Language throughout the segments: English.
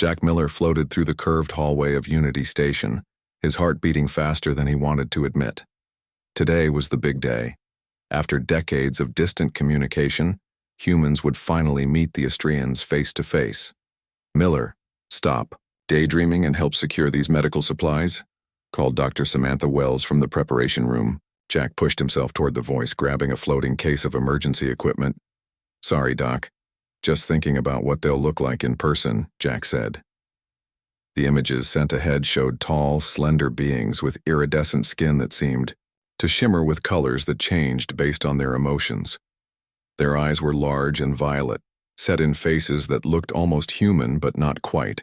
Jack Miller floated through the curved hallway of Unity Station, his heart beating faster than he wanted to admit. Today was the big day. After decades of distant communication, humans would finally meet the Astrians face to face. "Miller, stop. Daydreaming and help secure these medical supplies?" called Dr. Samantha Wells from the preparation room. Jack pushed himself toward the voice, grabbing a floating case of emergency equipment. "Sorry, Doc. Just thinking about what they'll look like in person," Jack said. The images sent ahead showed tall, slender beings with iridescent skin that seemed to shimmer with colors that changed based on their emotions. Their eyes were large and violet, set in faces that looked almost human but not quite.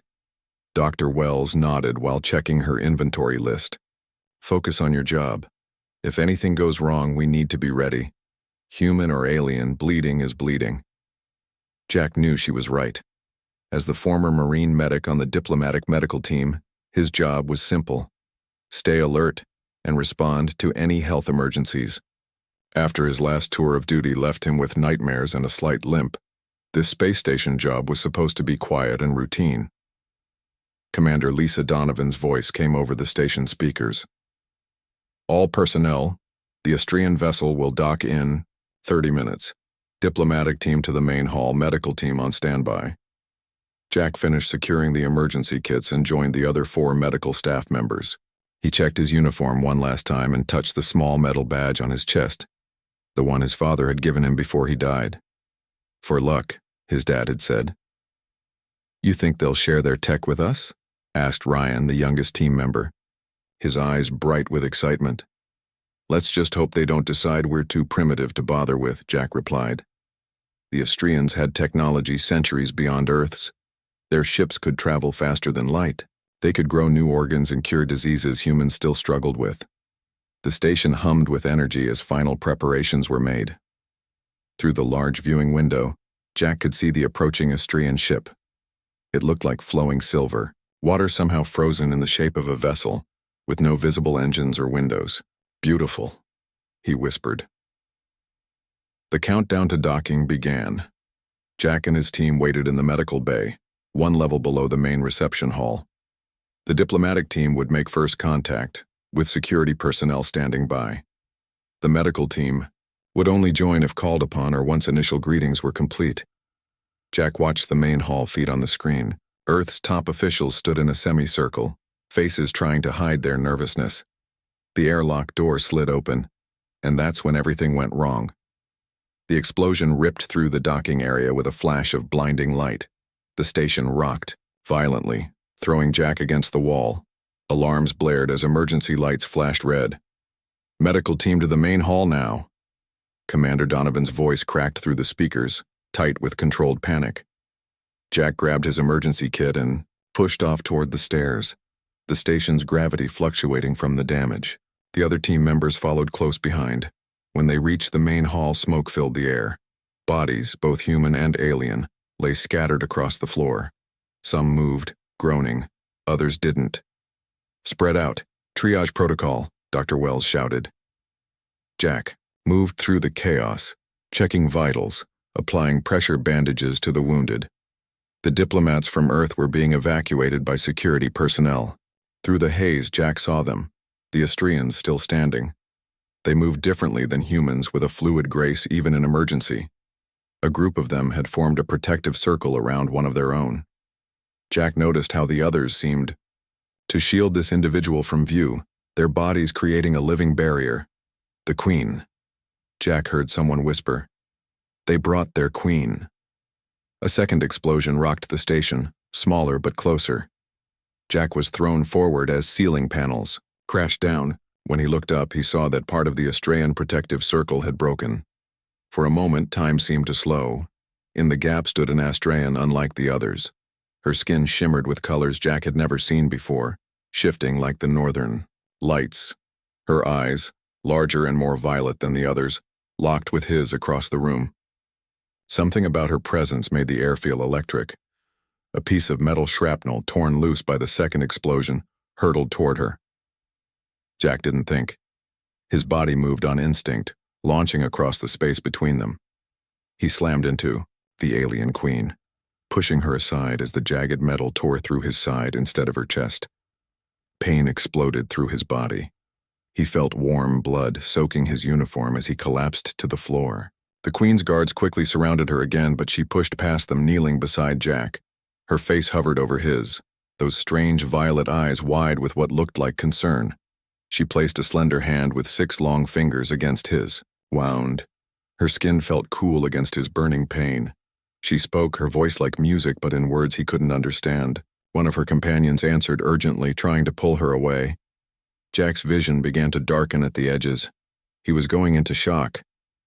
Dr. Wells nodded while checking her inventory list. "Focus on your job. If anything goes wrong, we need to be ready. Human or alien, bleeding is bleeding." Jack knew she was right. As the former Marine medic on the diplomatic medical team, his job was simple: stay alert and respond to any health emergencies. After his last tour of duty left him with nightmares and a slight limp, this space station job was supposed to be quiet and routine. Commander Lisa Donovan's voice came over the station speakers. "All personnel, the Astrian vessel will dock in 30 minutes. Diplomatic team to the main hall, medical team on standby." Jack finished securing the emergency kits and joined the other 4 medical staff members. He checked his uniform one last time and touched the small metal badge on his chest, the one his father had given him before he died. "For luck," his dad had said. "You think they'll share their tech with us?" asked Ryan, the youngest team member, his eyes bright with excitement. "Let's just hope they don't decide we're too primitive to bother with," Jack replied. The Astrians had technology centuries beyond Earth's. Their ships could travel faster than light. They could grow new organs and cure diseases humans still struggled with. The station hummed with energy as final preparations were made. Through the large viewing window, Jack could see the approaching Astrian ship. It looked like flowing silver, water somehow frozen in the shape of a vessel, with no visible engines or windows. "Beautiful," he whispered. The countdown to docking began. Jack and his team waited in the medical bay, one level below the main reception hall. The diplomatic team would make first contact, with security personnel standing by. The medical team would only join if called upon or once initial greetings were complete. Jack watched the main hall feed on the screen. Earth's top officials stood in a semicircle, faces trying to hide their nervousness. The airlock door slid open, and that's when everything went wrong. The explosion ripped through the docking area with a flash of blinding light. The station rocked violently, throwing Jack against the wall. Alarms blared as emergency lights flashed red. "Medical team to the main hall now." Commander Donovan's voice cracked through the speakers, tight with controlled panic. Jack grabbed his emergency kit and pushed off toward the stairs, the station's gravity fluctuating from the damage. The other team members followed close behind. When they reached the main hall, smoke filled the air. Bodies, both human and alien, lay scattered across the floor. Some moved, groaning. Others didn't. "Spread out. Triage protocol," Dr. Wells shouted. Jack moved through the chaos, checking vitals, applying pressure bandages to the wounded. The diplomats from Earth were being evacuated by security personnel. Through the haze, Jack saw them, the Astrians still standing. They moved differently than humans, with a fluid grace even in emergency. A group of them had formed a protective circle around one of their own. Jack noticed how the others seemed to shield this individual from view, their bodies creating a living barrier. "The Queen," Jack heard someone whisper. "They brought their Queen." A second explosion rocked the station, smaller but closer. Jack was thrown forward as ceiling panels crashed down. When he looked up, he saw that part of the Astrian protective circle had broken. For a moment, time seemed to slow. In the gap stood an Astrian unlike the others. Her skin shimmered with colors Jack had never seen before, shifting like the northern lights. Her eyes, larger and more violet than the others, locked with his across the room. Something about her presence made the air feel electric. A piece of metal shrapnel, torn loose by the second explosion, hurtled toward her. Jack didn't think. His body moved on instinct, launching across the space between them. He slammed into the alien queen. pushing her aside as the jagged metal tore through his side instead of her chest. Pain exploded through his body. He felt warm blood soaking his uniform as he collapsed to the floor. The Queen's guards quickly surrounded her again, but she pushed past them, kneeling beside Jack. Her face hovered over his, those strange violet eyes wide with what looked like concern. She placed a slender hand with 6 long fingers against his, wound. Her skin felt cool against his burning pain. She spoke, her voice like music, but in words he couldn't understand. One of her companions answered urgently, trying to pull her away. Jack's vision began to darken at the edges. He was going into shock.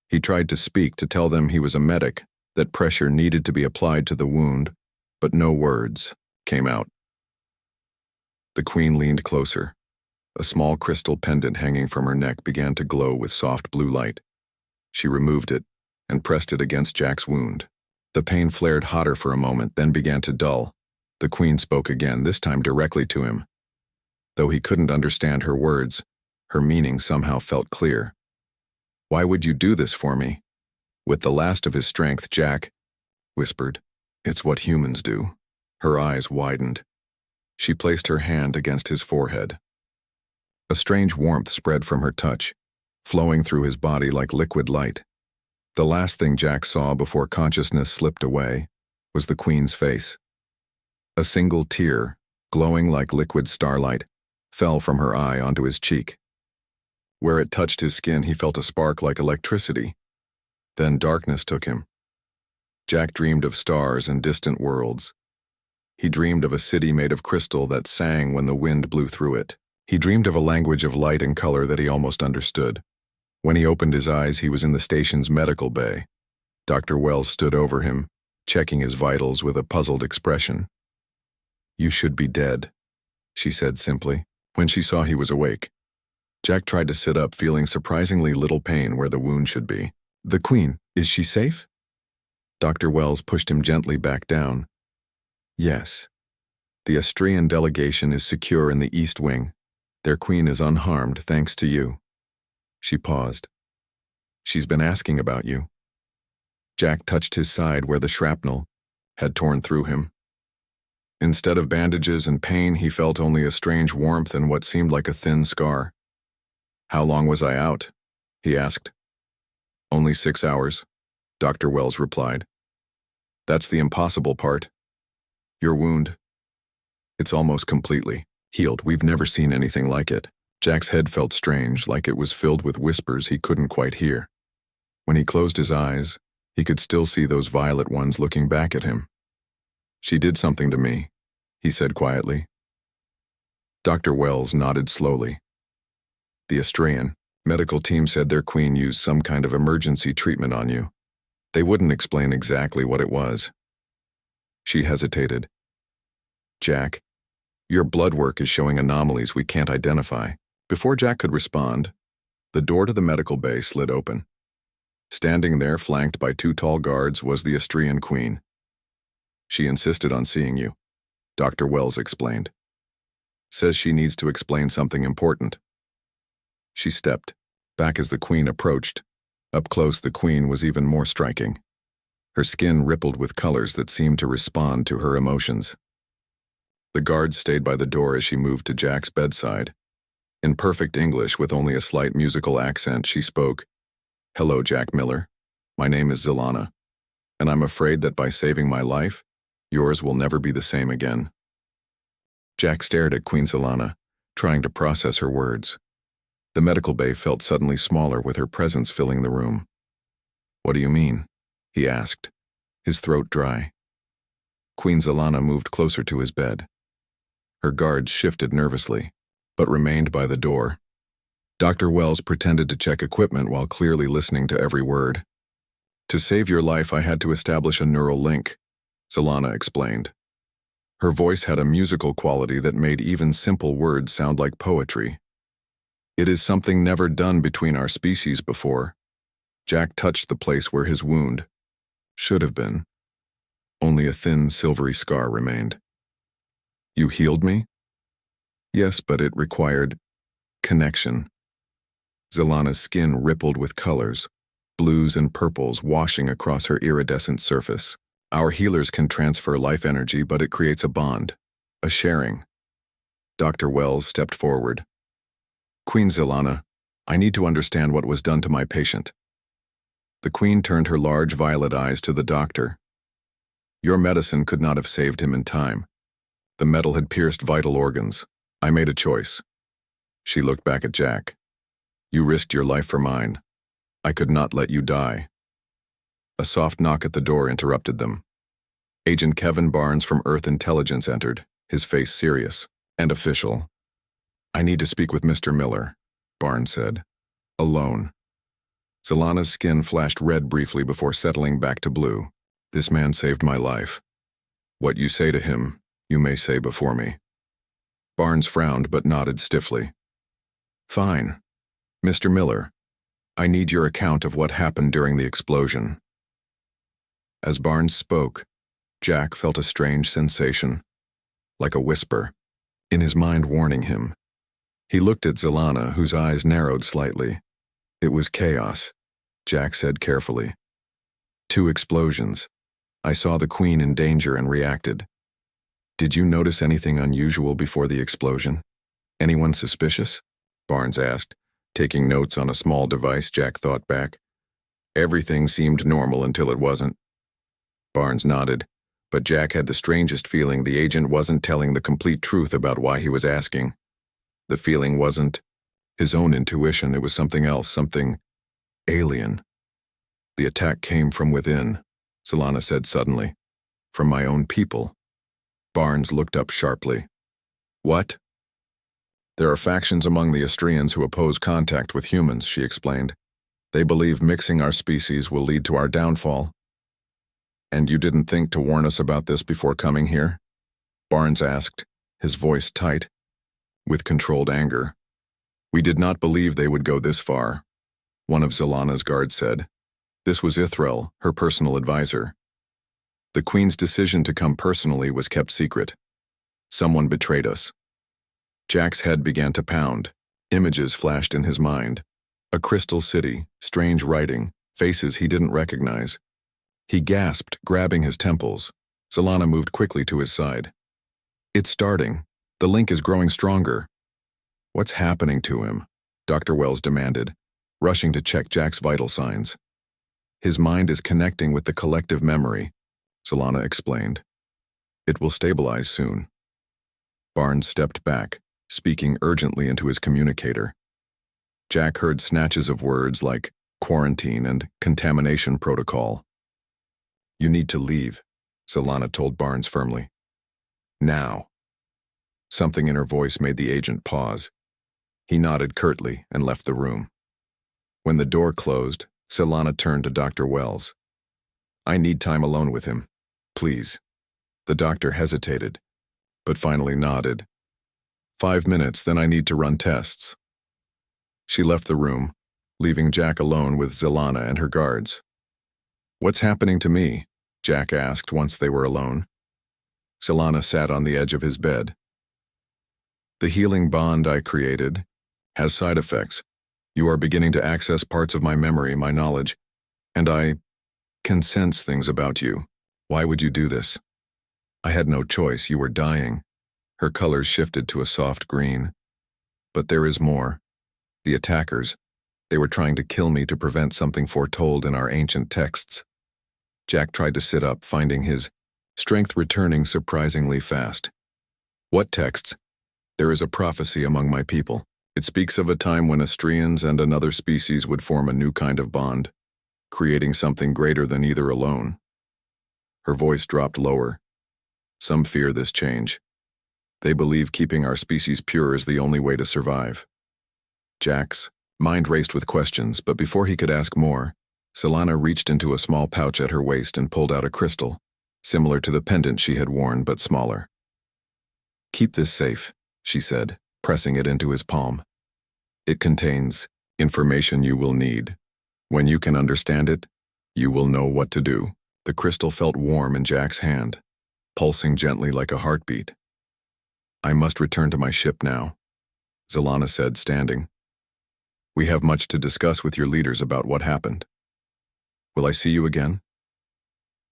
He tried to speak, to tell them he was a medic, that pressure needed to be applied to the wound, but no words came out. The Queen leaned closer. A small crystal pendant hanging from her neck began to glow with soft blue light. She removed it and pressed it against Jack's wound. The pain flared hotter for a moment, then began to dull. The Queen spoke again, this time directly to him. Though he couldn't understand her words, her meaning somehow felt clear. "Why would you do this for me?" With the last of his strength, Jack whispered, "It's what humans do." Her eyes widened. She placed her hand against his forehead. A strange warmth spread from her touch, flowing through his body like liquid light. The last thing Jack saw before consciousness slipped away was the Queen's face. A single tear, glowing like liquid starlight, fell from her eye onto his cheek. Where it touched his skin, he felt a spark like electricity. Then darkness took him. Jack dreamed of stars and distant worlds. He dreamed of a city made of crystal that sang when the wind blew through it. He dreamed of a language of light and color that he almost understood. When he opened his eyes, he was in the station's medical bay. Dr. Wells stood over him, checking his vitals with a puzzled expression. "You should be dead," she said simply, when she saw he was awake. Jack tried to sit up, feeling surprisingly little pain where the wound should be. "The Queen, is she safe?" Dr. Wells pushed him gently back down. "Yes. The Austrian delegation is secure in the East Wing. Their Queen is unharmed thanks to you." She paused. "She's been asking about you." Jack touched his side where the shrapnel had torn through him. Instead of bandages and pain, he felt only a strange warmth and what seemed like a thin scar. "How long was I out?" he asked. "Only 6 hours," Dr. Wells replied. "That's the impossible part. Your wound, it's almost completely healed. We've never seen anything like it." Jack's head felt strange, like it was filled with whispers he couldn't quite hear. When he closed his eyes, he could still see those violet ones looking back at him. "She did something to me," he said quietly. Dr. Wells nodded slowly. "The Austrian medical team said their Queen used some kind of emergency treatment on you. They wouldn't explain exactly what it was." She hesitated. "Jack, your blood work is showing anomalies we can't identify." Before Jack could respond, the door to the medical bay slid open. Standing there, flanked by 2 tall guards, was the Austrian Queen. "She insisted on seeing you," Dr. Wells explained. "Says she needs to explain something important." She stepped back as the Queen approached. Up close, the Queen was even more striking. Her skin rippled with colors that seemed to respond to her emotions. The guards stayed by the door as she moved to Jack's bedside. In perfect English, with only a slight musical accent, she spoke, "Hello, Jack Miller. My name is Zelana, and I'm afraid that by saving my life, yours will never be the same again." Jack stared at Queen Zelana, trying to process her words. The medical bay felt suddenly smaller with her presence filling the room. "What do you mean?" he asked, his throat dry. Queen Zelana moved closer to his bed. Her guards shifted nervously, but remained by the door. Dr. Wells pretended to check equipment while clearly listening to every word. "To save your life, I had to establish a neural link," Zelana explained. Her voice had a musical quality that made even simple words sound like poetry. "It is something never done between our species before." Jack touched the place where his wound should have been. Only a thin, silvery scar remained. "You healed me?" "Yes, but it required connection." Zelana's skin rippled with colors, blues and purples washing across her iridescent surface. Our healers can transfer life energy, but it creates a bond, a sharing. Dr. Wells stepped forward. Queen Zelana, I need to understand what was done to my patient. The queen turned her large violet eyes to the doctor. Your medicine could not have saved him in time. The metal had pierced vital organs. I made a choice. She looked back at Jack. You risked your life for mine. I could not let you die. A soft knock at the door interrupted them. Agent Kevin Barnes from Earth Intelligence entered, his face serious and official. I need to speak with Mr. Miller, Barnes said. Alone. Zelana's skin flashed red briefly before settling back to blue. This man saved my life. What you say to him, you may say before me. Barnes frowned but nodded stiffly. Fine. Mr. Miller, I need your account of what happened during the explosion. As Barnes spoke, Jack felt a strange sensation, like a whisper, in his mind warning him. He looked at Zelana, whose eyes narrowed slightly. It was chaos, Jack said carefully. 2 explosions. I saw the Queen in danger and reacted. Did you notice anything unusual before the explosion? Anyone suspicious? Barnes asked, taking notes on a small device. Jack thought back. Everything seemed normal until it wasn't. Barnes nodded, but Jack had the strangest feeling the agent wasn't telling the complete truth about why he was asking. The feeling wasn't his own intuition, it was something else, something alien. The attack came from within, Zelana said suddenly. From my own people. Barnes looked up sharply. What? There are factions among the Astrians who oppose contact with humans, she explained. They believe mixing our species will lead to our downfall. And you didn't think to warn us about this before coming here? Barnes asked, his voice tight, with controlled anger. We did not believe they would go this far, one of Zelana's guards said. This was Ithrel, her personal advisor. The Queen's decision to come personally was kept secret. Someone betrayed us. Jack's head began to pound. Images flashed in his mind. A crystal city, strange writing, faces he didn't recognize. He gasped, grabbing his temples. Zelana moved quickly to his side. It's starting. The link is growing stronger. What's happening to him? Dr. Wells demanded, rushing to check Jack's vital signs. His mind is connecting with the collective memory, Zelana explained. It will stabilize soon. Barnes stepped back, speaking urgently into his communicator. Jack heard snatches of words like quarantine and contamination protocol. You need to leave, Zelana told Barnes firmly. Now. Something in her voice made the agent pause. He nodded curtly and left the room. When the door closed, Zelana turned to Dr. Wells. I need time alone with him. Please. The doctor hesitated, but finally nodded. 5 minutes, then I need to run tests. She left the room, leaving Jack alone with Zelana and her guards. What's happening to me? Jack asked once they were alone. Zelana sat on the edge of his bed. The healing bond I created has side effects. You are beginning to access parts of my memory, my knowledge, and I can sense things about you. Why would you do this? I had no choice, you were dying. Her colors shifted to a soft green. But there is more. The attackers, they were trying to kill me to prevent something foretold in our ancient texts. Jack tried to sit up, finding his strength returning surprisingly fast. What texts? There is a prophecy among my people. It speaks of a time when Astrians and another species would form a new kind of bond, creating something greater than either alone. Her voice dropped lower. Some fear this change. They believe keeping our species pure is the only way to survive. Jack's mind raced with questions, but before he could ask more, Zelana reached into a small pouch at her waist and pulled out a crystal, similar to the pendant she had worn but smaller. Keep this safe, she said, pressing it into his palm. It contains information you will need. When you can understand it, you will know what to do. The crystal felt warm in Jack's hand, pulsing gently like a heartbeat. I must return to my ship now, Zelana said, standing. We have much to discuss with your leaders about what happened. Will I see you again?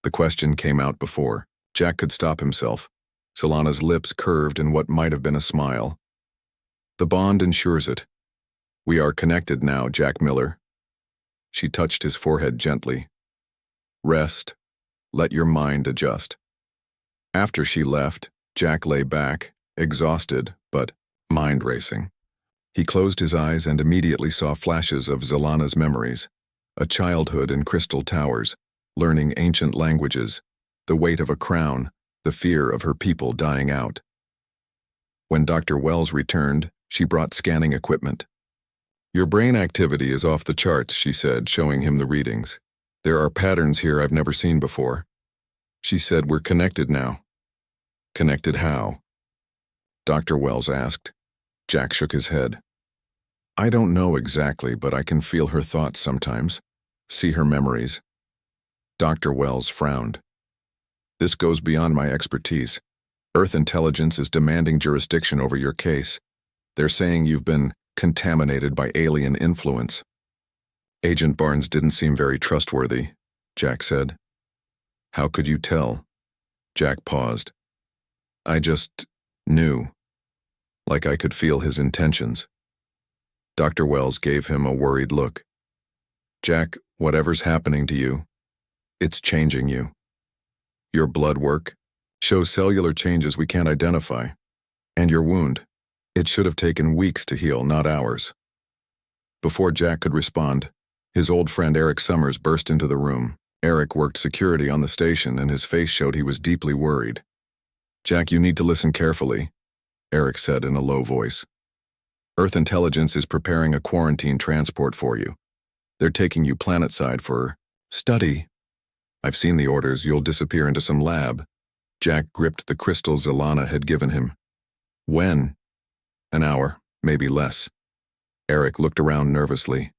The question came out before Jack could stop himself. Solana's lips curved in what might have been a smile. The bond ensures it. We are connected now, Jack Miller. She touched his forehead gently. Rest. Let your mind adjust. After she left, Jack lay back, exhausted, but mind-racing. He closed his eyes and immediately saw flashes of Solana's memories. A childhood in crystal towers, learning ancient languages, the weight of a crown, the fear of her people dying out. When Dr. Wells returned, she brought scanning equipment. Your brain activity is off the charts, she said, showing him the readings. There are patterns here I've never seen before. She said, we're connected now. Connected how? Dr. Wells asked. Jack shook his head. I don't know exactly, but I can feel her thoughts sometimes, see her memories. Dr. Wells frowned. This goes beyond my expertise. Earth intelligence is demanding jurisdiction over your case. They're saying you've been contaminated by alien influence. Agent Barnes didn't seem very trustworthy, Jack said. How could you tell? Jack paused. I just knew. Like I could feel his intentions. Dr. Wells gave him a worried look. Jack, whatever's happening to you, it's changing you. Your blood work shows cellular changes we can't identify. And your wound, it should have taken weeks to heal, not hours. Before Jack could respond, his old friend Eric Summers burst into the room. Eric worked security on the station and his face showed he was deeply worried. Jack, you need to listen carefully, Eric said in a low voice. Earth intelligence is preparing a quarantine transport for you. They're taking you planetside for study. I've seen the orders. You'll disappear into some lab. Jack gripped the crystal Solana had given him. When? An hour, maybe less. Eric looked around nervously.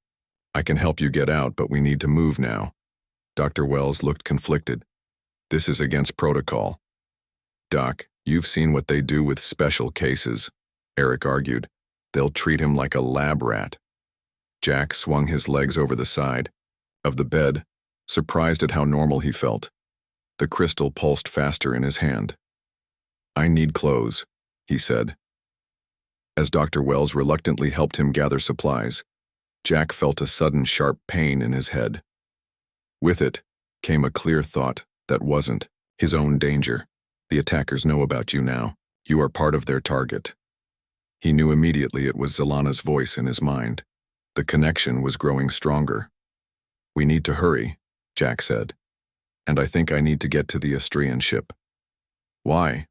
I can help you get out, but we need to move now. Dr. Wells looked conflicted. This is against protocol. Doc, you've seen what they do with special cases, Eric argued. They'll treat him like a lab rat. Jack swung his legs over the side of the bed, surprised at how normal he felt. The crystal pulsed faster in his hand. I need clothes, he said. As Dr. Wells reluctantly helped him gather supplies, Jack felt a sudden sharp pain in his head. With it came a clear thought that wasn't his own danger. The attackers know about you now. You are part of their target. He knew immediately it was Solana's voice in his mind. The connection was growing stronger. We need to hurry, Jack said. And I think I need to get to the Astrian ship. Why?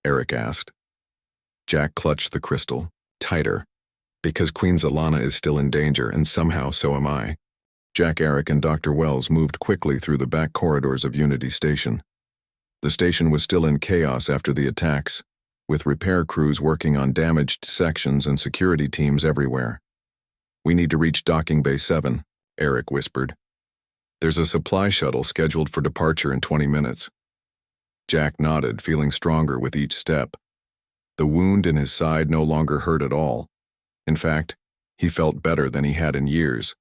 Eric asked. Jack clutched the crystal, tighter. Because Queen Solana is still in danger, and somehow so am I. Jack, Eric, and Dr. Wells moved quickly through the back corridors of Unity Station. The station was still in chaos after the attacks, with repair crews working on damaged sections and security teams everywhere. We need to reach Docking Bay 7, Eric whispered. There's a supply shuttle scheduled for departure in 20 minutes. Jack nodded, feeling stronger with each step. The wound in his side no longer hurt at all. In fact, he felt better than he had in years.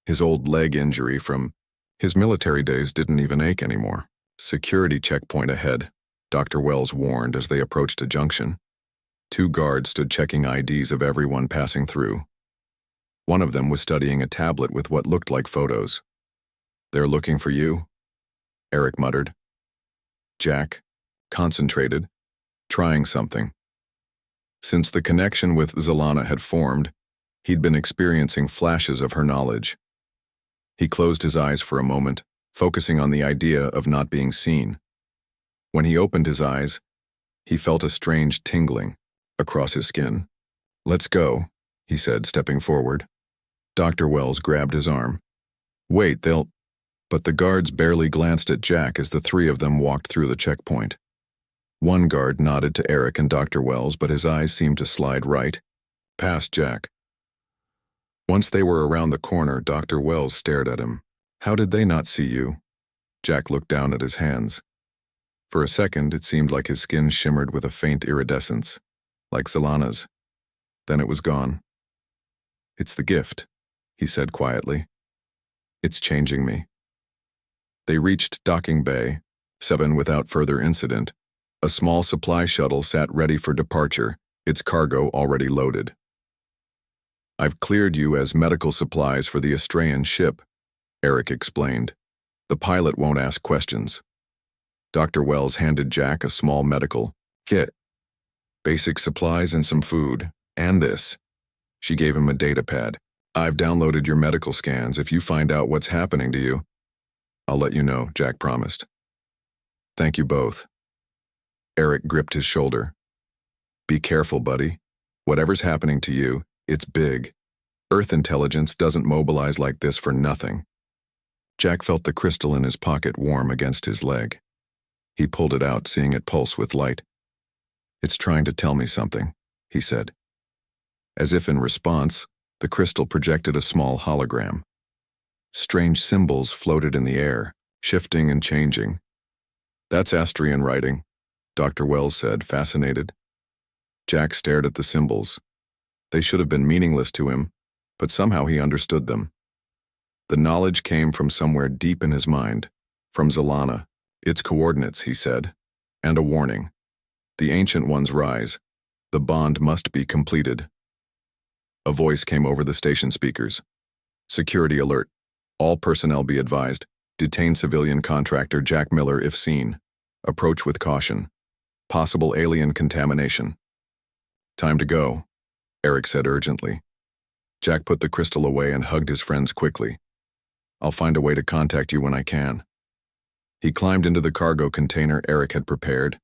His old leg injury from his military days didn't even ache anymore. Security checkpoint ahead, Dr. Wells warned as they approached a junction. 2 guards stood checking IDs of everyone passing through. One of them was studying a tablet with what looked like photos. They're looking for you, Eric muttered. Jack, concentrated, trying something. Since the connection with Solana had formed, he'd been experiencing flashes of her knowledge. He closed his eyes for a moment, focusing on the idea of not being seen. When he opened his eyes, he felt a strange tingling across his skin. Let's go, he said, stepping forward. Dr. Wells grabbed his arm. Wait, they'll... But the guards barely glanced at Jack as the 3 of them walked through the checkpoint. One guard nodded to Eric and Dr. Wells, but his eyes seemed to slide right past Jack. Once they were around the corner, Dr. Wells stared at him. How did they not see you? Jack looked down at his hands. For a second, it seemed like his skin shimmered with a faint iridescence, like Solana's. Then it was gone. It's the gift, he said quietly. It's changing me. They reached Docking Bay 7 without further incident. A small supply shuttle sat ready for departure, its cargo already loaded. "I've cleared you as medical supplies for the Australian ship," Eric explained. "The pilot won't ask questions." Dr. Wells handed Jack a small medical kit. "Basic supplies and some food, and this." She gave him a data pad. "I've downloaded your medical scans. If you find out what's happening to you, I'll let you know," Jack promised. "Thank you both." Eric gripped his shoulder. "Be careful, buddy. Whatever's happening to you, it's big. Earth intelligence doesn't mobilize like this for nothing." Jack felt the crystal in his pocket warm against his leg. He pulled it out, seeing it pulse with light. "It's trying to tell me something," he said. As if in response, the crystal projected a small hologram. Strange symbols floated in the air, shifting and changing. "That's Astrian writing," Dr. Wells said, fascinated. Jack stared at the symbols. They should have been meaningless to him, but somehow he understood them. The knowledge came from somewhere deep in his mind, from Zalana. "Its coordinates," he said, "and a warning. The Ancient Ones rise. The bond must be completed." A voice came over the station speakers. "Security alert. All personnel be advised. Detain civilian contractor Jack Miller if seen. Approach with caution. Possible alien contamination." "Time to go," Eric said urgently. Jack put the crystal away and hugged his friends quickly. "I'll find a way to contact you when I can." He climbed into the cargo container Eric had prepared,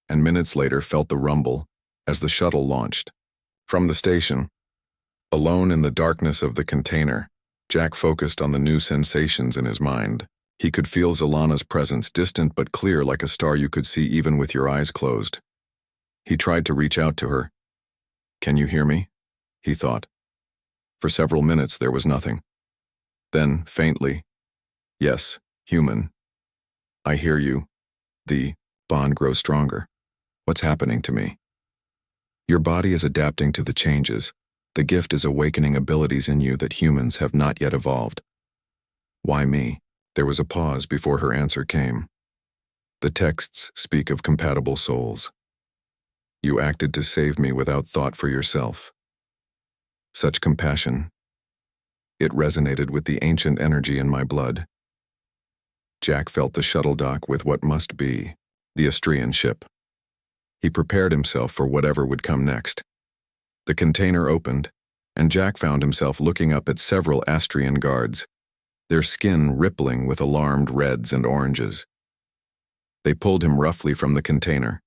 and minutes later felt the rumble as the shuttle launched. From the station, alone in the darkness of the container, Jack focused on the new sensations in his mind. He could feel Zalana's presence, distant but clear like a star you could see even with your eyes closed. He tried to reach out to her. "Can you hear me?" he thought. For several minutes there was nothing. Then, faintly, "Yes, human. I hear you." The bond grows stronger. "What's happening to me?" "Your body is adapting to the changes. The gift is awakening abilities in you that humans have not yet evolved." "Why me?" There was a pause before her answer came. "The texts speak of compatible souls. You acted to save me without thought for yourself. Such compassion. It resonated with the ancient energy in my blood." Jack felt the shuttle dock with what must be the Austrian ship. He prepared himself for whatever would come next. The container opened, and Jack found himself looking up at several Austrian guards, their skin rippling with alarmed reds and oranges. They pulled him roughly from the container,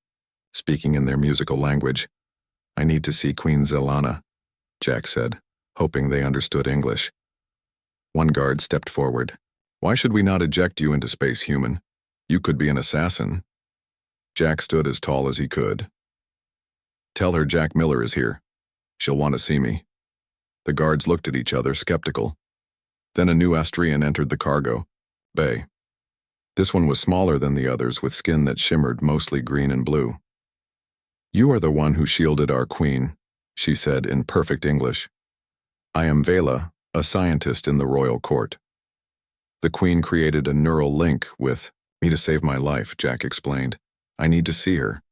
speaking in their musical language. "I need to see Queen Zalana," Jack said, hoping they understood English. One guard stepped forward. "Why should we not eject you into space, human? You could be an assassin." Jack stood as tall as he could. "Tell her Jack Miller is here. She'll want to see me." The guards looked at each other, skeptical. Then a new Austrian entered the cargo bay. This one was smaller than the others, with skin that shimmered mostly green and blue. "You are the one who shielded our queen," she said in perfect English. "I am Vela, a scientist in the royal court. The queen created a neural link with me to save my life," Jack explained. "I need to see her."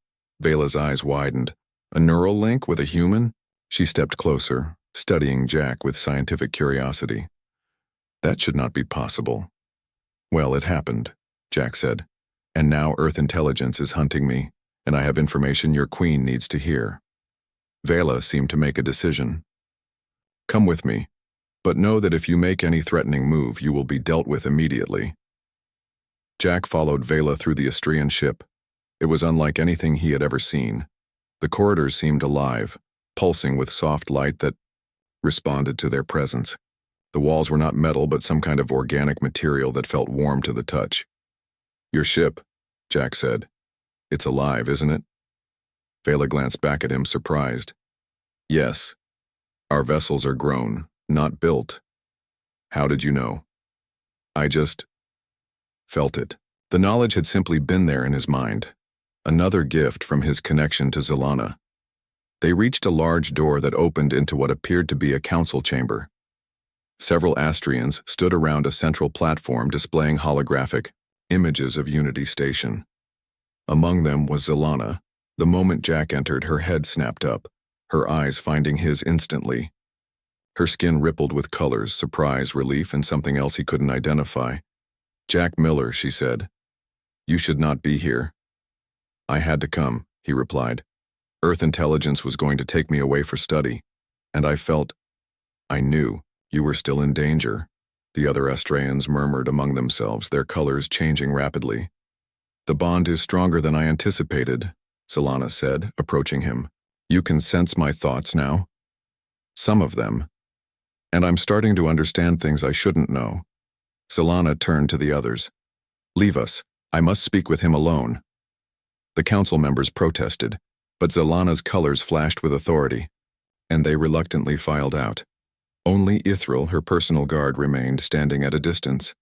Vela's eyes widened. "A neural link with a human?" She stepped closer, studying Jack with scientific curiosity. "That should not be possible." "Well, it happened," Jack said. "And now Earth intelligence is hunting me, and I have information your queen needs to hear." Vela seemed to make a decision. "Come with me, but know that if you make any threatening move, you will be dealt with immediately." Jack followed Vela through the Austrian ship. It was unlike anything he had ever seen. The corridors seemed alive, pulsing with soft light that responded to their presence. The walls were not metal, but some kind of organic material that felt warm to the touch. "Your ship," Jack said. "It's alive, isn't it?" Vela glanced back at him, surprised. "Yes. Our vessels are grown, not built." "How did you know?" "I just felt it." The knowledge had simply been there in his mind. Another gift from his connection to Zalana. They reached a large door that opened into what appeared to be a council chamber. Several Astrians stood around a central platform displaying holographic images of Unity Station. Among them was Zelana. The moment Jack entered, her head snapped up, her eyes finding his instantly. Her skin rippled with colors, surprise, relief, and something else he couldn't identify. "Jack Miller," she said. "You should not be here." "I had to come," he replied. "Earth intelligence was going to take me away for study, and I knew you were still in danger." The other Astrayans murmured among themselves, their colors changing rapidly. "The bond is stronger than I anticipated," Zelana said, approaching him. "You can sense my thoughts now?" "Some of them. And I'm starting to understand things I shouldn't know." Zelana turned to the others. "Leave us. I must speak with him alone." The council members protested, but Zelana's colors flashed with authority, and they reluctantly filed out. Only Ithril, her personal guard, remained standing at a distance.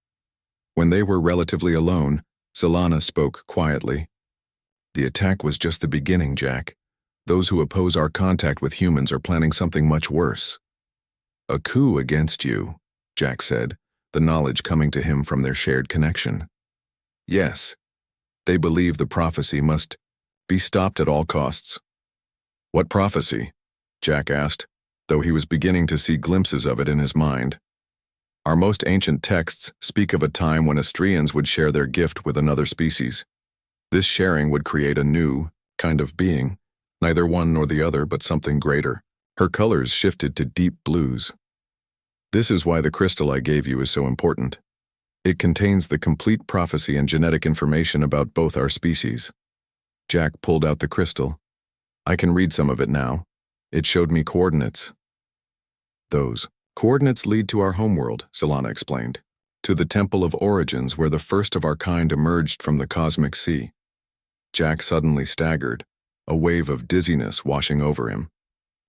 When they were relatively alone, Zelana spoke quietly. "The attack was just the beginning, Jack. Those who oppose our contact with humans are planning something much worse." "A coup against you," Jack said, the knowledge coming to him from their shared connection. "Yes. They believe the prophecy must be stopped at all costs." "What prophecy?" Jack asked, though he was beginning to see glimpses of it in his mind. "Our most ancient texts speak of a time when Astrians would share their gift with another species. This sharing would create a new kind of being, neither one nor the other, but something greater." Her colors shifted to deep blues. "This is why the crystal I gave you is so important. It contains the complete prophecy and genetic information about both our species." Jack pulled out the crystal. "I can read some of it now. It showed me coordinates." "Those coordinates lead to our homeworld," Zelana explained. "To the Temple of Origins, where the first of our kind emerged from the cosmic sea." Jack suddenly staggered, a wave of dizziness washing over him.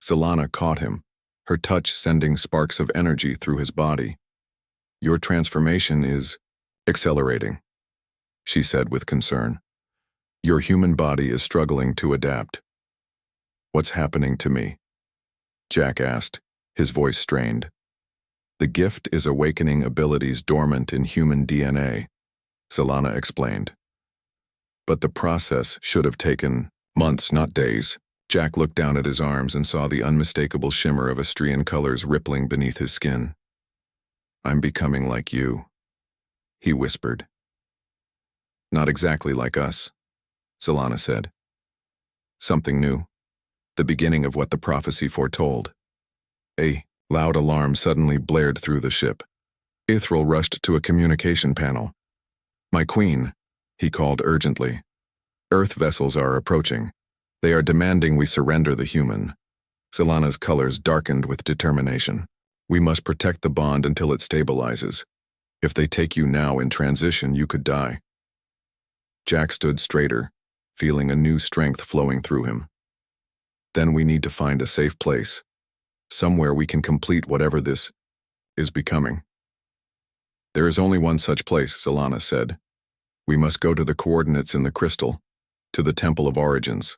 Zelana caught him, her touch sending sparks of energy through his body. "Your transformation is accelerating," she said with concern. "Your human body is struggling to adapt." "What's happening to me?" Jack asked, his voice strained. "The gift is awakening abilities dormant in human DNA," Zelana explained. "But the process should have taken months, not days." Jack looked down at his arms and saw the unmistakable shimmer of Astrian colors rippling beneath his skin. "I'm becoming like you," he whispered. "Not exactly like us," Zelana said. "Something new. The beginning of what the prophecy foretold." A loud alarm suddenly blared through the ship. Ithril rushed to a communication panel. "My queen," he called urgently. "Earth vessels are approaching. They are demanding we surrender the human." Zelana's colors darkened with determination. "We must protect the bond until it stabilizes. If they take you now in transition, you could die." Jack stood straighter, feeling a new strength flowing through him. "Then we need to find a safe place. Somewhere we can complete whatever this is becoming." "There is only one such place," Zelana said. "We must go to the coordinates in the crystal, to the Temple of Origins."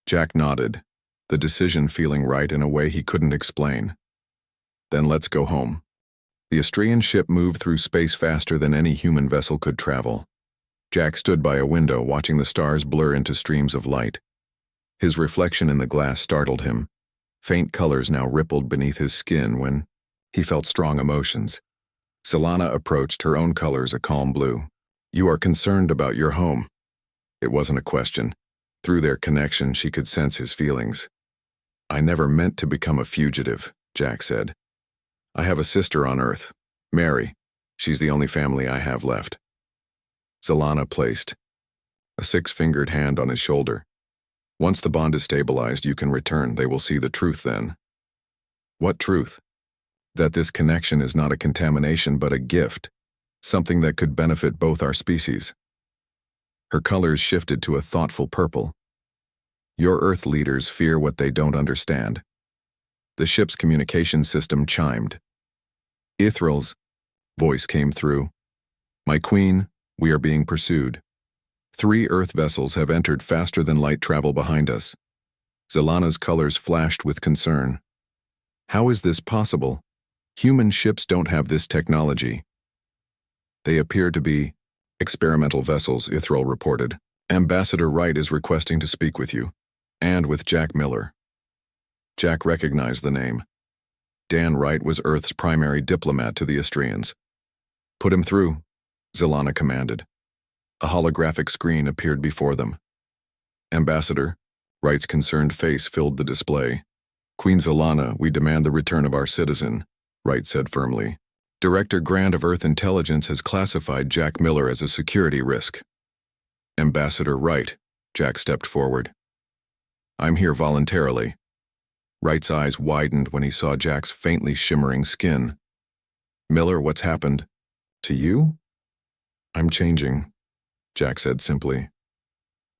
Jack nodded, the decision feeling right in a way he couldn't explain. "Then let's go home." The Astrian ship moved through space faster than any human vessel could travel. Jack stood by a window watching the stars blur into streams of light. His reflection in the glass startled him. Faint colors now rippled beneath his skin when he felt strong emotions. Zelana approached, her own colors a calm blue. "You are concerned about your home." It wasn't a question. Through their connection, she could sense his feelings. "I never meant to become a fugitive," Jack said. "I have a sister on Earth, Mary. She's the only family I have left." Zelana placed a six-fingered hand on his shoulder. "Once the bond is stabilized, you can return. They will see the truth then." "What truth?" "That this connection is not a contamination but a gift, something that could benefit both our species." Her colors shifted to a thoughtful purple. "Your Earth leaders fear what they don't understand." The ship's communication system chimed. Ithril's voice came through. "My queen, we are being pursued. 3 Earth vessels have entered faster than light travel behind us." Zelana's colors flashed with concern. "How is this possible? Human ships don't have this technology." "They appear to be Experimental vessels, Ithril reported. Ambassador Wright is requesting to speak with you, and with Jack Miller. Jack recognized the name. Dan Wright was Earth's primary diplomat to the Astrians. Put him through, Zelana commanded. A holographic screen appeared before them. Ambassador, Wright's concerned face filled the display. Queen Zelana, we demand the return of our citizen, Wright said firmly. Director Grant of Earth Intelligence has classified Jack Miller as a security risk. Ambassador Wright, Jack stepped forward. I'm here voluntarily. Wright's eyes widened when he saw Jack's faintly shimmering skin. Miller, what's happened? To you? I'm changing, Jack said simply.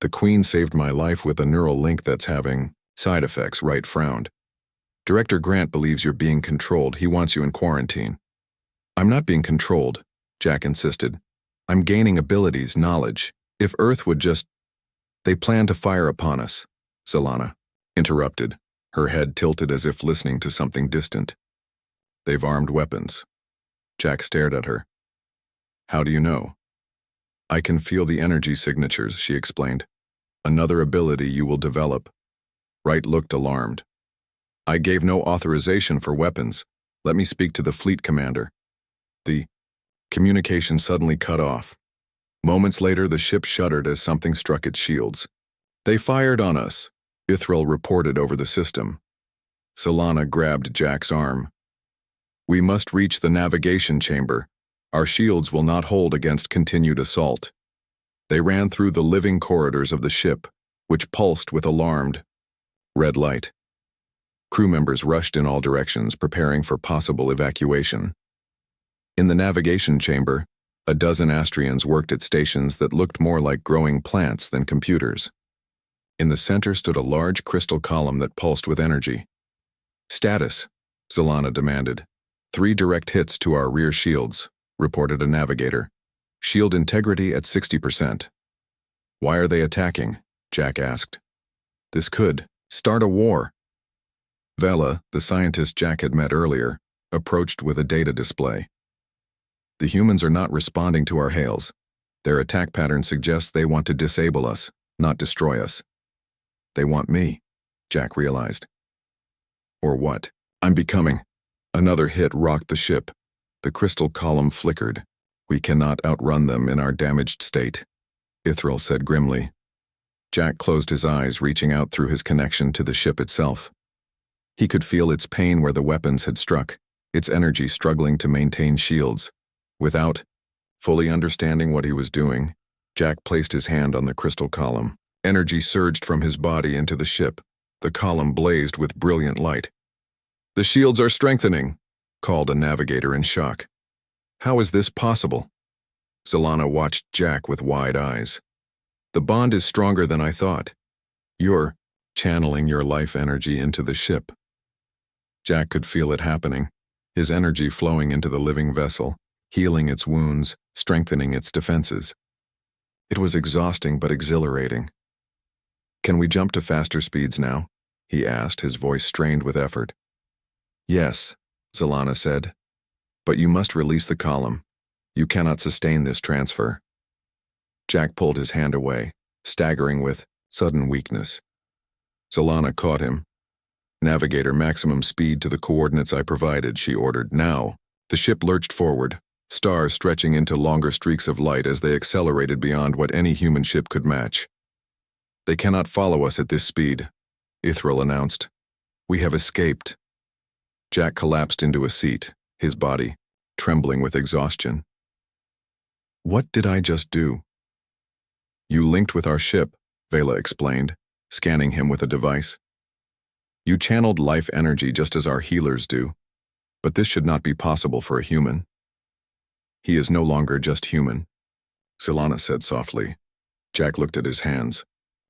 The Queen saved my life with a neural link that's having side effects, Wright frowned. Director Grant believes you're being controlled. He wants you in quarantine. I'm not being controlled, Jack insisted. I'm gaining abilities, knowledge. If Earth would just... They plan to fire upon us, Zelana interrupted, her head tilted as if listening to something distant. They've armed weapons. Jack stared at her. How do you know? I can feel the energy signatures, she explained. Another ability you will develop. Wright looked alarmed. I gave no authorization for weapons. Let me speak to the fleet commander. The communication suddenly cut off. Moments later, the ship shuddered as something struck its shields. They fired on us, Ithril reported over the system. Zelana grabbed Jack's arm. We must reach the navigation chamber. Our shields will not hold against continued assault. They ran through the living corridors of the ship, which pulsed with alarmed red light. Crew members rushed in all directions, preparing for possible evacuation. In the navigation chamber, a dozen Astrians worked at stations that looked more like growing plants than computers. In the center stood a large crystal column that pulsed with energy. Status, Zelana demanded. 3 direct hits to our rear shields, reported a navigator. Shield integrity at 60%. Why are they attacking? Jack asked. This could start a war. Vela, the scientist Jack had met earlier, approached with a data display. The humans are not responding to our hails. Their attack pattern suggests they want to disable us, not destroy us. They want me, Jack realized. Or what? I'm becoming. Another hit rocked the ship. The crystal column flickered. We cannot outrun them in our damaged state, Ithril said grimly. Jack closed his eyes, reaching out through his connection to the ship itself. He could feel its pain where the weapons had struck, its energy struggling to maintain shields. Without fully understanding what he was doing, Jack placed his hand on the crystal column. Energy surged from his body into the ship. The column blazed with brilliant light. The shields are strengthening, called a navigator in shock. How is this possible? Zelana watched Jack with wide eyes. The bond is stronger than I thought. You're channeling your life energy into the ship. Jack could feel it happening, his energy flowing into the living vessel, healing its wounds, strengthening its defenses. It was exhausting but exhilarating. Can we jump to faster speeds now? He asked, his voice strained with effort. Yes, Zelana said. But you must release the column. You cannot sustain this transfer. Jack pulled his hand away, staggering with sudden weakness. Zelana caught him. Navigator maximum speed to the coordinates I provided, she ordered. Now, the ship lurched forward, stars stretching into longer streaks of light as they accelerated beyond what any human ship could match. They cannot follow us at this speed, Ithril announced. We have escaped. Jack collapsed into a seat, his body trembling with exhaustion. What did I just do? You linked with our ship, Vela explained, scanning him with a device. You channeled life energy just as our healers do, but this should not be possible for a human. He is no longer just human, Zelana said softly. Jack looked at his hands.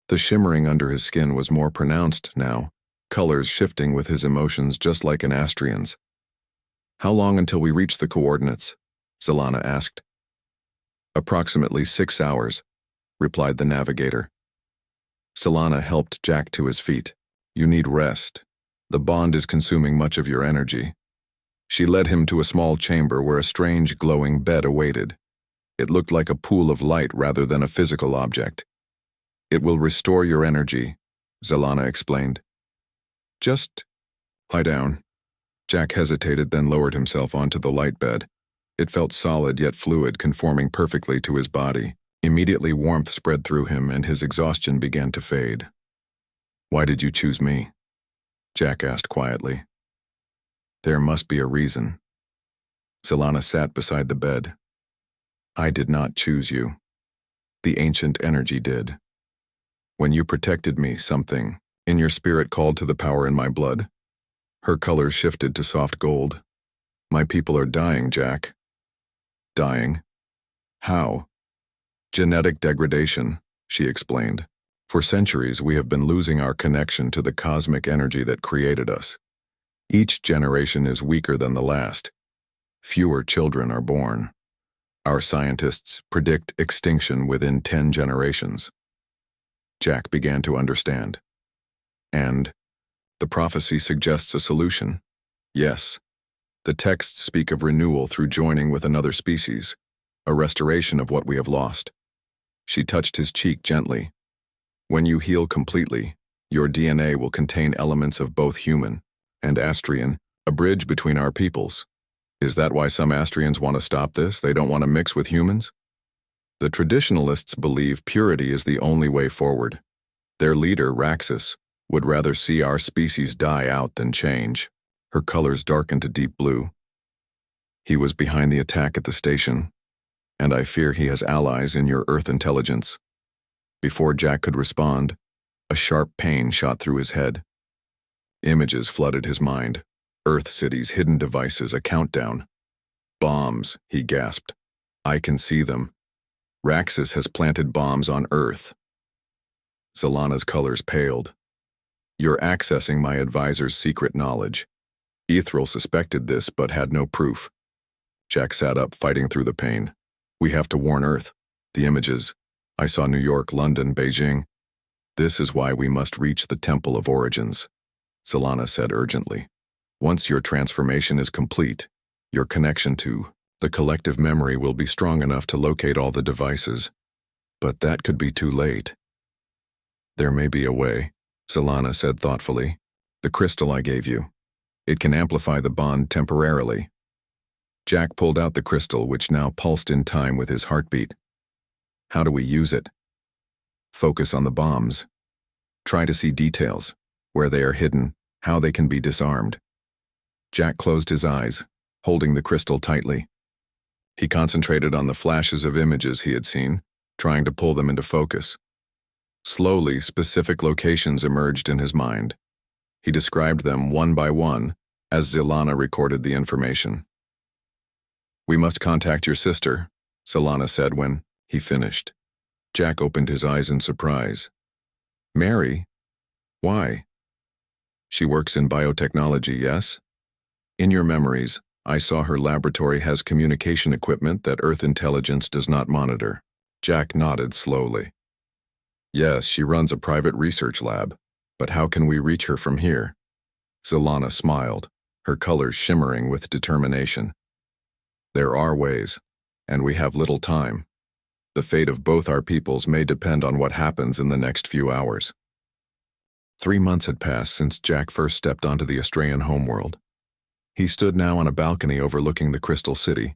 The shimmering under his skin was more pronounced now, colors shifting with his emotions just like an Astrian's. How long until we reach the coordinates? Zelana asked. Approximately 6 hours, replied the navigator. Zelana helped Jack to his feet. You need rest. The bond is consuming much of your energy. She led him to a small chamber where a strange glowing bed awaited. It looked like a pool of light rather than a physical object. "It will restore your energy," Zelana explained. "Just lie down." Jack hesitated, then lowered himself onto the light bed. It felt solid yet fluid, conforming perfectly to his body. Immediately warmth spread through him and his exhaustion began to fade. "Why did you choose me?" Jack asked quietly. "There must be a reason." Zelana sat beside the bed. "I did not choose you. The ancient energy did. When you protected me, something in your spirit called to the power in my blood." Her color shifted to soft gold. "My people are dying, Jack." "Dying? How?" "Genetic degradation," she explained. "For centuries we have been losing our connection to the cosmic energy that created us. Each generation is weaker than the last. Fewer children are born. Our scientists predict extinction within 10 generations. Jack began to understand. "And the prophecy suggests a solution." "Yes. The texts speak of renewal through joining with another species, a restoration of what we have lost." She touched his cheek gently. "When you heal completely, your DNA will contain elements of both human and Astrian, a bridge between our peoples. Is that why some Astrians want to stop this? They don't want to mix with humans?" "The traditionalists believe purity is the only way forward. Their leader, Raxus, would rather see our species die out than change." Her colors darkened to deep blue. "He was behind the attack at the station, and I fear he has allies in your Earth intelligence." Before Jack could respond, a sharp pain shot through his head. Images flooded his mind. Earth cities, hidden devices, a countdown. "Bombs," he gasped. "I can see them. Raxus has planted bombs on Earth." Zelana's colors paled. "You're accessing my advisor's secret knowledge. Ethereal suspected this but had no proof." Jack sat up, fighting through the pain. "We have to warn Earth. The images. I saw New York, London, Beijing. This is why we must reach the Temple of Origins," Zelana said urgently. "Once your transformation is complete, your connection to the collective memory will be strong enough to locate all the devices. But that could be too late." "There may be a way," Zelana said thoughtfully. "The crystal I gave you. It can amplify the bond temporarily." Jack pulled out the crystal, which now pulsed in time with his heartbeat. "How do we use it?" "Focus on the bombs. Try to see details, where they are hidden, how they can be disarmed." Jack closed his eyes, holding the crystal tightly. He concentrated on the flashes of images he had seen, trying to pull them into focus. Slowly, specific locations emerged in his mind. He described them one by one as Zelana recorded the information. "We must contact your sister," Zelana said when he finished. Jack opened his eyes in surprise. "Mary? Why?" "She works in biotechnology, yes? In your memories, I saw her laboratory has communication equipment that Earth intelligence does not monitor." Jack nodded slowly. "Yes, she runs a private research lab, but how can we reach her from here?" Zelana smiled, her colors shimmering with determination. "There are ways, and we have little time. The fate of both our peoples may depend on what happens in the next few hours." 3 months had passed since Jack first stepped onto the Australian homeworld. He stood now on a balcony overlooking the Crystal City,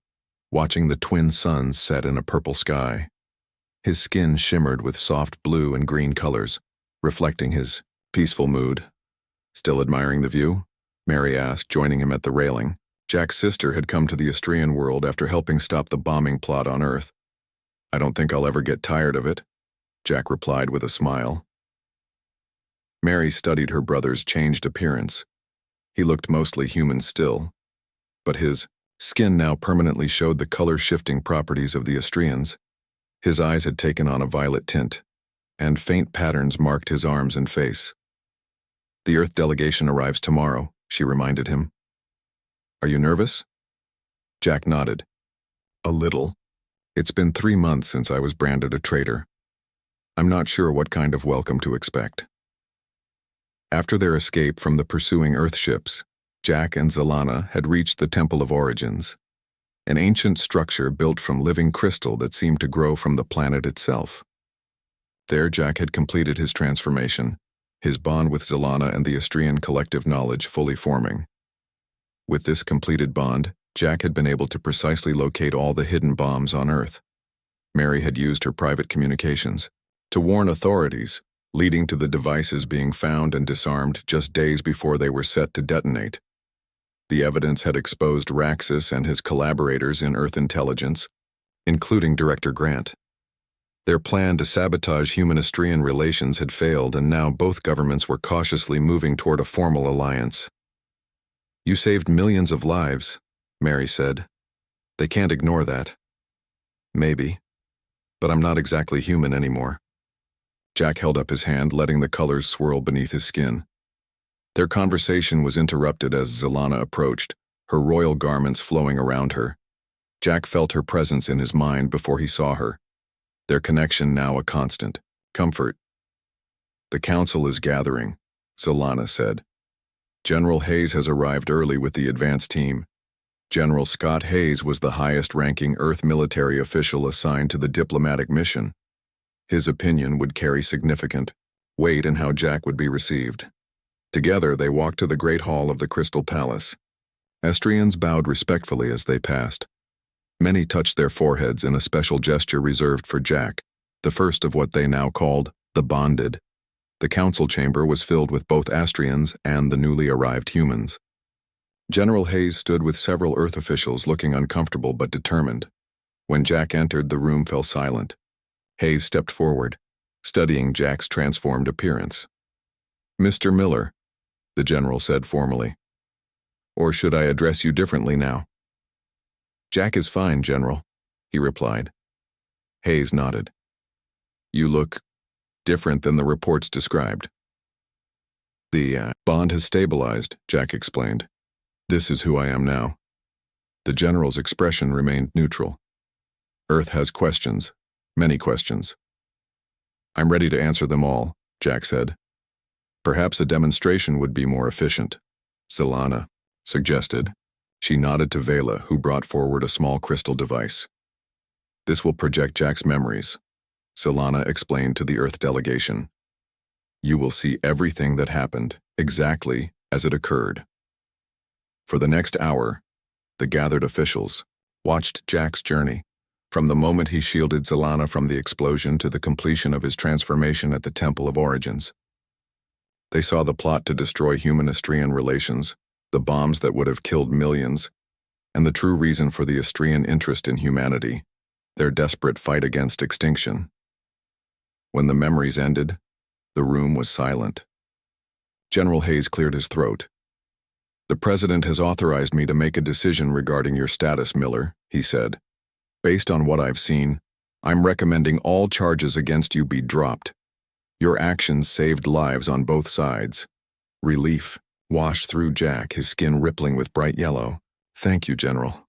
watching the twin suns set in a purple sky. His skin shimmered with soft blue and green colors, reflecting his peaceful mood. "Still admiring the view?" Mary asked, joining him at the railing. Jack's sister had come to the Australian world after helping stop the bombing plot on Earth. "I don't think I'll ever get tired of it," Jack replied with a smile. Mary studied her brother's changed appearance. He looked mostly human still, but his skin now permanently showed the color-shifting properties of the Austrians. His eyes had taken on a violet tint, and faint patterns marked his arms and face. "The Earth delegation arrives tomorrow," she reminded him. "Are you nervous?" Jack nodded. "A little. It's been 3 months since I was branded a traitor. I'm not sure what kind of welcome to expect." After their escape from the pursuing Earth ships, Jack and Zelana had reached the Temple of Origins. an ancient structure built from living crystal that seemed to grow from the planet itself. There Jack had completed his transformation, his bond with Zelana and the Astrian collective knowledge fully forming. With this completed bond, Jack had been able to precisely locate all the hidden bombs on Earth. Mary had used her private communications to warn authorities, leading to the devices being found and disarmed just days before they were set to detonate. The evidence had exposed Raxus and his collaborators in Earth intelligence, including Director Grant. Their plan to sabotage human-Astrian relations had failed, and now both governments were cautiously moving toward a formal alliance. "You saved millions of lives," Mary said. "They can't ignore that." "Maybe. But I'm not exactly human anymore." Jack held up his hand, letting the colors swirl beneath his skin. Their conversation was interrupted as Zelana approached, her royal garments flowing around her. Jack felt her presence in his mind before he saw her, their connection now a constant comfort. "The council is gathering," Zelana said. "General Hayes has arrived early with the advance team. General Scott Hayes was the highest-ranking Earth military official assigned to the diplomatic mission. His opinion would carry significant weight in how Jack would be received." Together they walked to the Great Hall of the Crystal Palace. Astrians bowed respectfully as they passed. Many touched their foreheads in a special gesture reserved for Jack, the first of what they now called the Bonded. The council chamber was filled with both Astrians and the newly arrived humans. General Hayes stood with several Earth officials looking uncomfortable but determined. When Jack entered, the room fell silent. Hayes stepped forward, studying Jack's transformed appearance. "Mr. Miller," the general said formally. "Or should I address you differently now?" "Jack is fine, General," he replied. Hayes nodded. "You look different than the reports described." "The bond has stabilized," Jack explained. "This is who I am now." The general's expression remained neutral. "Earth has questions, many questions." "I'm ready to answer them all," Jack said. "Perhaps a demonstration would be more efficient," Zelana suggested. She nodded to Vela, who brought forward a small crystal device. "This will project Jack's memories," Zelana explained to the Earth delegation. "You will see everything that happened, exactly as it occurred." For the next hour, the gathered officials watched Jack's journey, from the moment he shielded Zelana from the explosion to the completion of his transformation at the Temple of Origins. They saw the plot to destroy human-Astrian relations, the bombs that would have killed millions, and the true reason for the Astrian interest in humanity, their desperate fight against extinction. When the memories ended, the room was silent. General Hayes cleared his throat. "The President has authorized me to make a decision regarding your status, Miller," he said. "Based on what I've seen, I'm recommending all charges against you be dropped. Your actions saved lives on both sides." Relief washed through Jack, his skin rippling with bright yellow. "Thank you, General."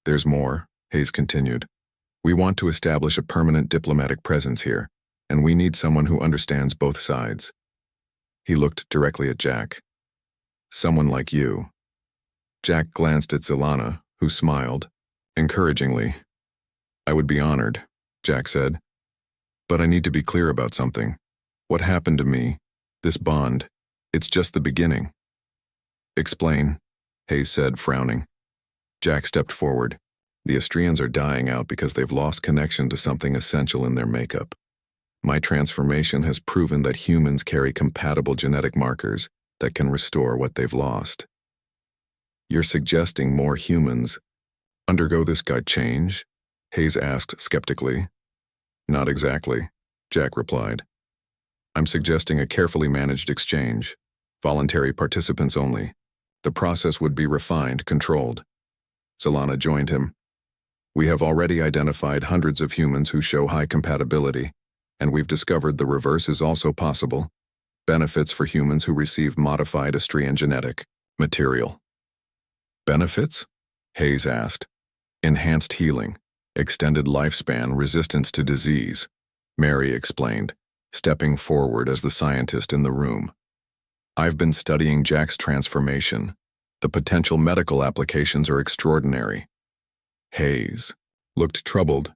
"There's more," Hayes continued. "We want to establish a permanent diplomatic presence here, and we need someone who understands both sides." He looked directly at Jack. "Someone like you." Jack glanced at Zelana, who smiled encouragingly. "I would be honored," Jack said. "But I need to be clear about something. What happened to me, this bond, it's just the beginning." "Explain," Hayes said, frowning. Jack stepped forward. "The Astrians are dying out because they've lost connection to something essential in their makeup. My transformation has proven that humans carry compatible genetic markers that can restore what they've lost." "You're suggesting more humans undergo this gut change?" Hayes asked skeptically. "Not exactly," Jack replied. "I'm suggesting a carefully managed exchange, voluntary participants only. The process would be refined, controlled." Zelana joined him. "We have already identified hundreds of humans who show high compatibility, and we've discovered the reverse is also possible. Benefits for humans who receive modified Astrian genetic material." "Benefits?" Hayes asked. "Enhanced healing, extended lifespan, resistance to disease," Mary explained, stepping forward as the scientist in the room. "I've been studying Jack's transformation. The potential medical applications are extraordinary." Hayes looked troubled.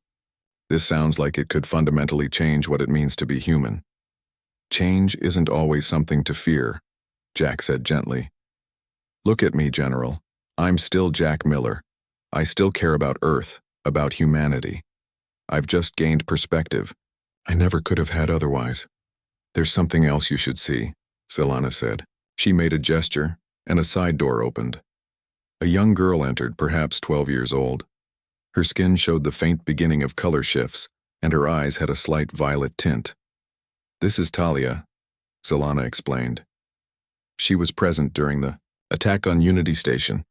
This sounds like it could fundamentally change what it means to be human. Change isn't always something to fear, Jack said gently. Look at me, General. I'm still Jack Miller. I still care about Earth, about humanity. I've just gained perspective. I never could have had otherwise. There's something else you should see, Silana said. She made a gesture, and a side door opened. A young girl entered, perhaps 12 years old. Her skin showed the faint beginning of color shifts, and her eyes had a slight violet tint. This is Talia, Silana explained. She was present during the attack on Unity Station.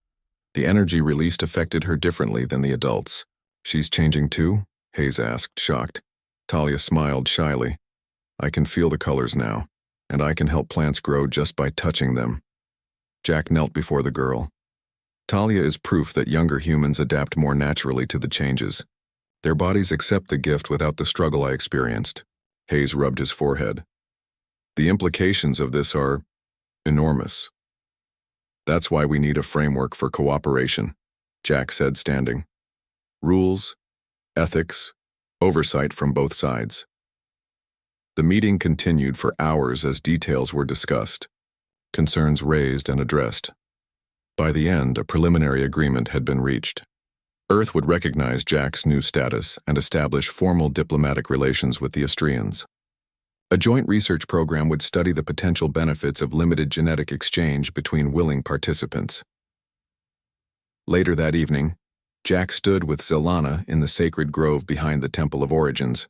The energy released affected her differently than the adults. She's changing too? Hayes asked, shocked. Talia smiled shyly. I can feel the colors now, and I can help plants grow just by touching them. Jack knelt before the girl. Talia is proof that younger humans adapt more naturally to the changes. Their bodies accept the gift without the struggle I experienced. Hayes rubbed his forehead. The implications of this are enormous. That's why we need a framework for cooperation, Jack said, standing. Rules, ethics, oversight from both sides. The meeting continued for hours as details were discussed, concerns raised and addressed. By the end, a preliminary agreement had been reached. Earth would recognize Jack's new status and establish formal diplomatic relations with the Astrians. A joint research program would study the potential benefits of limited genetic exchange between willing participants. Later that evening, Jack stood with Silana in the sacred grove behind the Temple of Origins.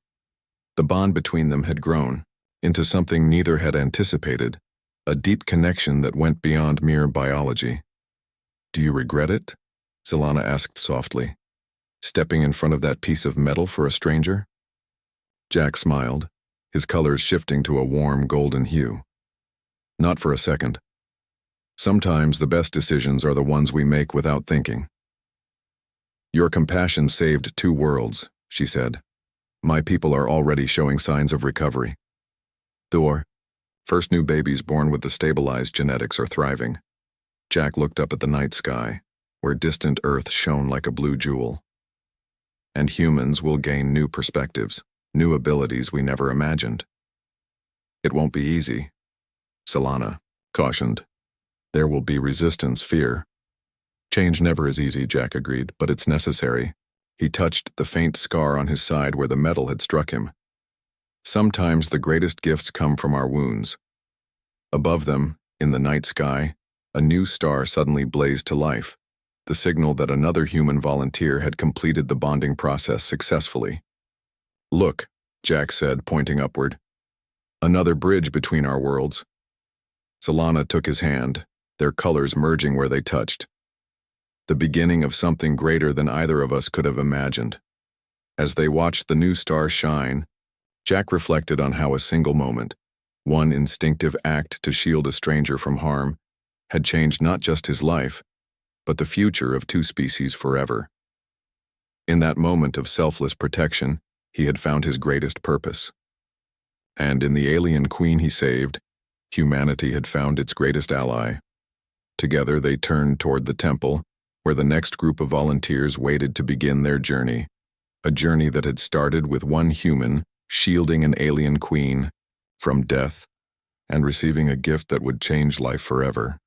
The bond between them had grown into something neither had anticipated, a deep connection that went beyond mere biology. Do you regret it? Silana asked softly, stepping in front of that piece of metal for a stranger. Jack smiled, his colors shifting to a warm golden hue. Not for a second. Sometimes the best decisions are the ones we make without thinking. Your compassion saved 2 worlds, she said. My people are already showing signs of recovery. Thor, first new babies born with the stabilized genetics are thriving. Jack looked up at the night sky, where distant Earth shone like a blue jewel. And humans will gain new perspectives, new abilities we never imagined. It won't be easy, Silana cautioned. There will be resistance, fear. Change never is easy, Jack agreed, but it's necessary. He touched the faint scar on his side where the metal had struck him. Sometimes the greatest gifts come from our wounds. Above them, in the night sky, a new star suddenly blazed to life, the signal that another human volunteer had completed the bonding process successfully. Look, Jack said, pointing upward. Another bridge between our worlds. Silana took his hand, their colors merging where they touched. The beginning of something greater than either of us could have imagined. As they watched the new star shine, Jack reflected on how a single moment, one instinctive act to shield a stranger from harm, had changed not just his life, but the future of 2 species forever. In that moment of selfless protection, he had found his greatest purpose. And in the alien queen he saved, humanity had found its greatest ally. Together they turned toward the temple, where the next group of volunteers waited to begin their journey, a journey that had started with one human shielding an alien queen from death and receiving a gift that would change life forever.